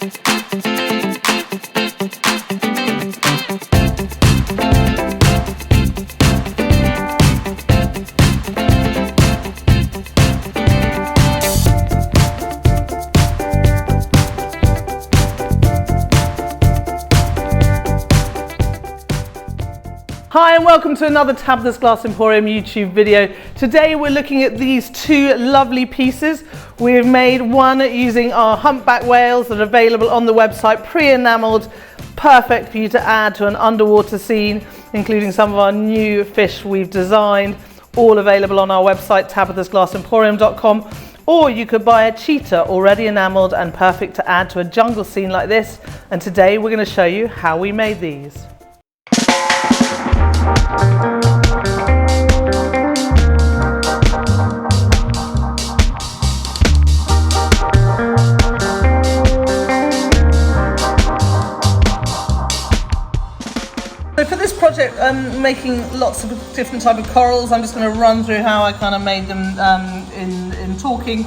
Hi and welcome to another Tabitha's Glass Emporium YouTube video. Today we're looking at these two lovely pieces. We've made one using our humpback whales that are available on the website, pre-enameled, perfect for you to add to an underwater scene, including some of our new fish we've designed, all available on our website, tabithasglassemporium.com. Or you could buy a cheetah already enameled and perfect to add to a jungle scene like this. And today we're going to show you how we made these. So for this project, I'm making lots of different type of corals. I'm just going to run through how I kind of made them in talking.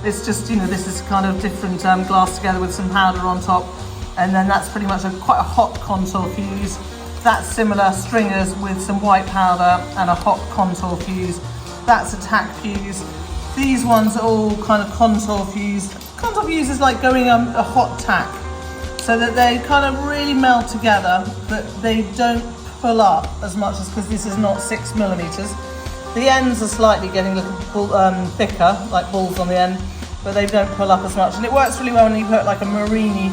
It's just, this is kind of different glass together with some powder on top, and then that's pretty much quite a hot contour fuse. That's similar stringers with some white powder and a hot contour fuse. That's a tack fuse. These ones are all kind of contour fused. Contour fuse is like going a hot tack, so that they kind of really meld together, but they don't pull up as much as, because this is not 6mm. The ends are slightly getting a little thicker, like balls on the end, but they don't pull up as much. And it works really well when you put like a Murrine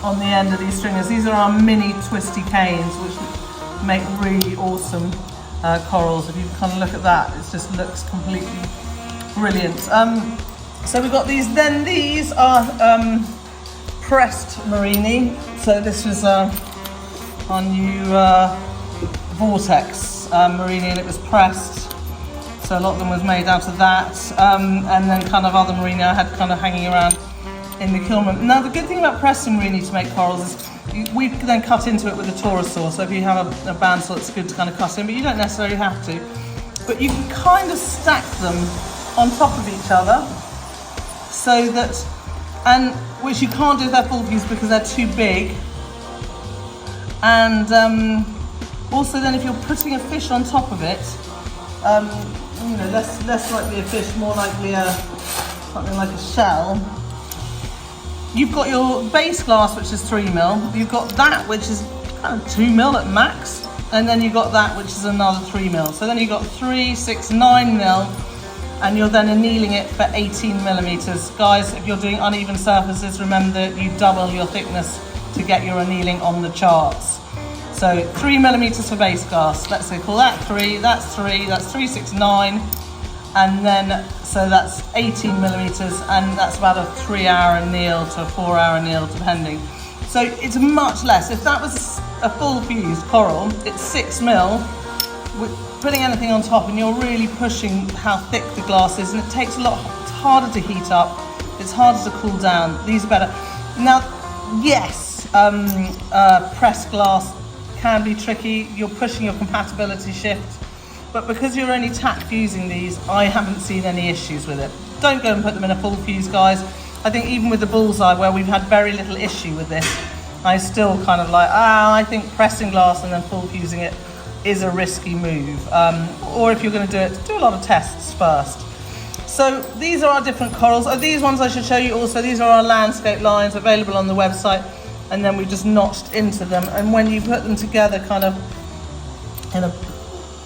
on the end of these stringers. These are our mini twisty canes, which make really awesome corals. If you kind of look at that, it just looks completely brilliant. So we've got these. Then these are pressed Murrine. So this was our new Vortex Murrine, and it was pressed. So a lot of them was made out of that, and then kind of other Murrine I had kind of hanging around in the kiln. Now the good thing about pressed Murrine to make corals is we then cut into it with a Taurus saw. So if you have a bandsaw, it's good to kind of cut in, but you don't necessarily have to. But you can kind of stack them on top of each other, so that, and which you can't do with their full fuse because they're too big. And also then if you're putting a fish on top of it, less likely a fish, more likely something like a shell. You've got your base glass, which is 3mm. You've got that, which is kind of 2mm at max, and then you've got that, which is another 3mm. So then you've got 3, 6, 9mm, and you're then annealing it for 18mm. Guys, if you're doing uneven surfaces, remember that you double your thickness to get your annealing on the charts. So 3mm for base glass. Let's say call that 3, that's 3, 6, 9, and then so that's 18mm, and that's about a 3-hour anneal to a 4-hour anneal, depending. So it's much less. If that was a full fused coral, it's 6mm. With putting anything on top, and you're really pushing how thick the glass is, and it takes a lot. It's harder to heat up. It's harder to cool down. These are better. Now, yes, pressed glass can be tricky. You're pushing your compatibility shift. But because you're only tack fusing these, I haven't seen any issues with it. Don't go and put them in a full fuse, guys. I think even with the Bullseye, where we've had very little issue with this, I still kind of like, I think pressing glass and then full fusing it is a risky move. Or if you're going to do it, do a lot of tests first. So these are our different corals. These ones I should show you also. These are our landscape lines available on the website, and then we just notched into them. And when you put them together kind of in a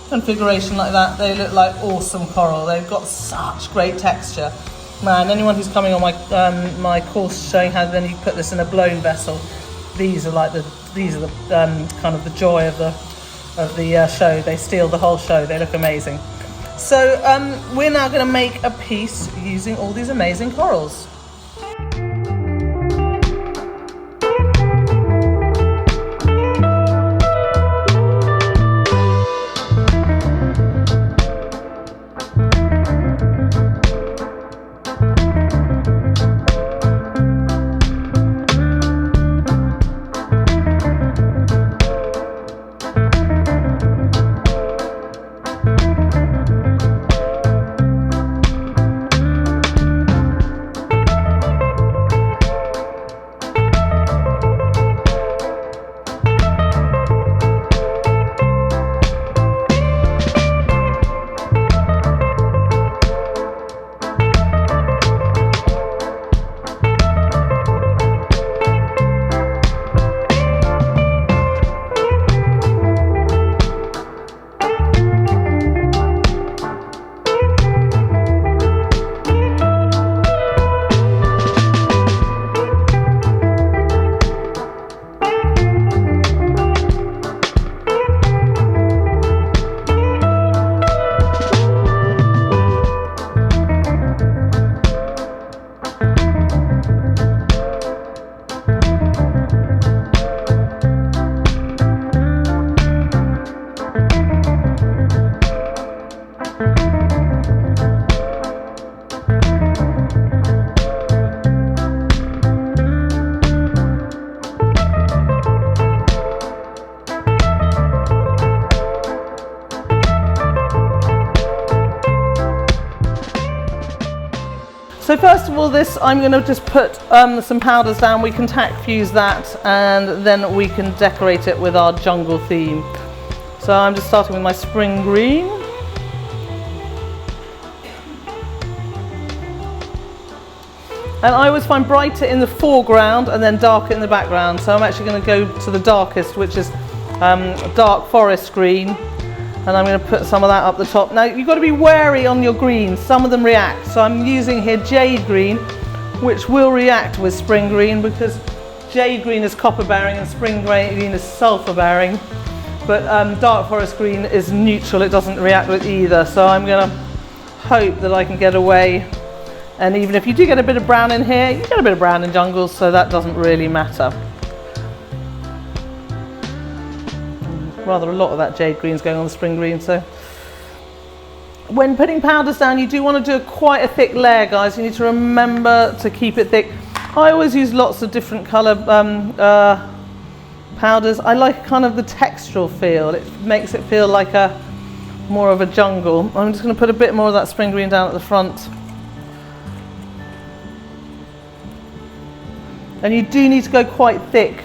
configuration like that, they look like awesome coral. They've got such great texture. Man, anyone who's coming on my course showing how then you put this in a blown vessel, these are the kind of the joy of the show. They steal the whole show. They look amazing. So we're now going to make a piece using all these amazing corals. So first of all, I'm going to just put some powders down. We can tack fuse that, and then we can decorate it with our jungle theme. So I'm just starting with my spring green. And I always find brighter in the foreground and then darker in the background. So I'm actually going to go to the darkest, which is dark forest green. And I'm going to put some of that up the top. Now you've got to be wary on your greens. Some of them react. So I'm using here jade green, which will react with spring green because jade green is copper bearing and spring green is sulfur bearing. But dark forest green is neutral. It doesn't react with either. So I'm going to hope that I can get away. And even if you do get a bit of brown in here, you get a bit of brown in jungles, so that doesn't really matter. Rather a lot of that jade green is going on the spring green. So when putting powders down, you do want to do quite a thick layer, guys. You need to remember to keep it thick. I always use lots of different colour powders. I like kind of the textural feel. It makes it feel like more of a jungle. I'm just going to put a bit more of that spring green down at the front. And you do need to go quite thick.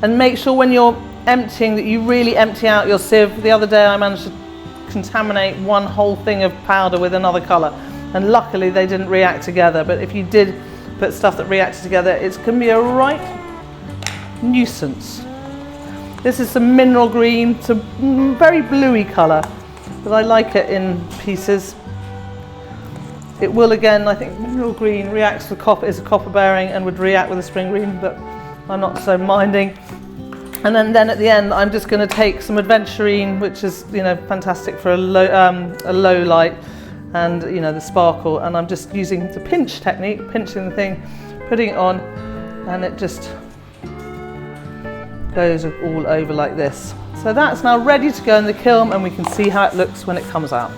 And make sure when you're emptying that you really empty out your sieve. The other day I managed to contaminate one whole thing of powder with another colour. And luckily they didn't react together. But if you did put stuff that reacted together, it can be a right nuisance. This is some mineral green. It's a very bluey colour. But I like it in pieces. It will again, I think mineral green reacts with copper, is a copper bearing and would react with a spring green, but I'm not so minding. And then at the end, I'm just going to take some aventurine, which is, you know, fantastic for a low light, and, you know, the sparkle. And I'm just using the pinch technique, pinching the thing, putting it on, and it just goes all over like this. So that's now ready to go in the kiln, and we can see how it looks when it comes out.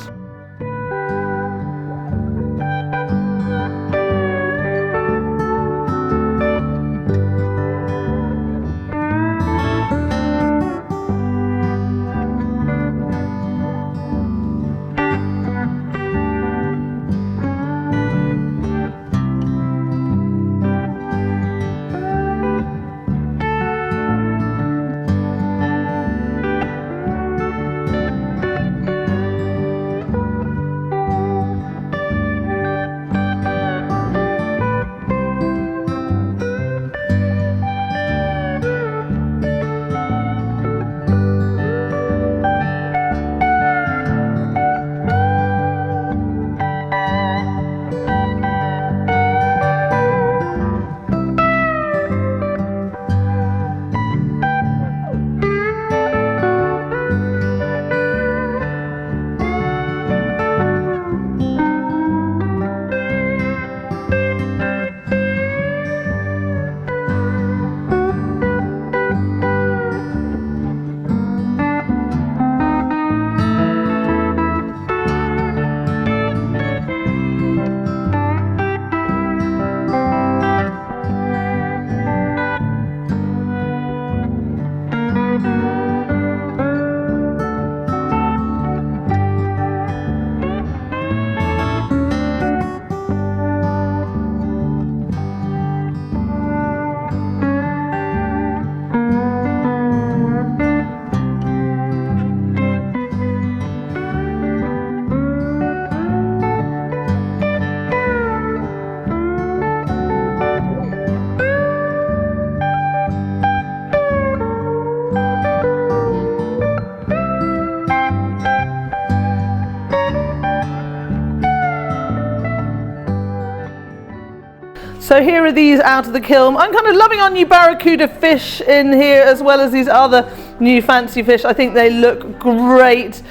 So here are these out of the kiln. I'm kind of loving our new Barracuda fish in here, as well as these other new fancy fish. I think they look great.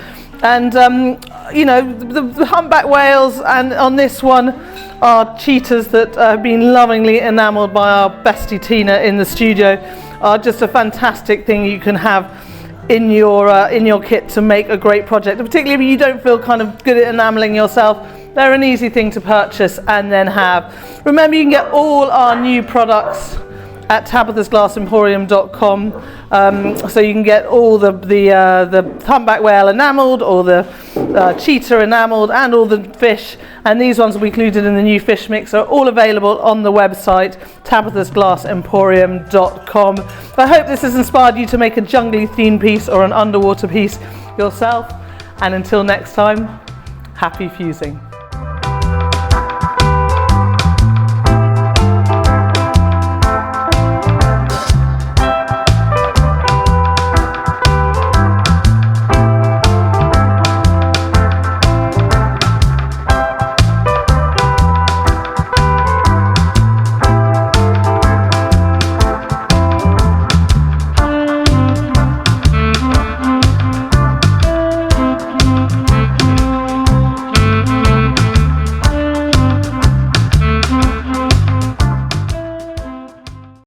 And you know, the humpback whales, and on this one are cheetahs that have been lovingly enamelled by our bestie Tina in the studio, are just a fantastic thing you can have in your kit to make a great project. And particularly if you don't feel kind of good at enamelling yourself, they're an easy thing to purchase and then have. Remember, you can get all our new products at tabithasglassemporium.com. So you can get all the humpback whale enamelled, or the cheetah enameled, and all the fish. And these ones will be included in the new fish mix, are all available on the website tabithasglassemporium.com. I hope this has inspired you to make a jungly theme piece or an underwater piece yourself. And until next time, happy fusing.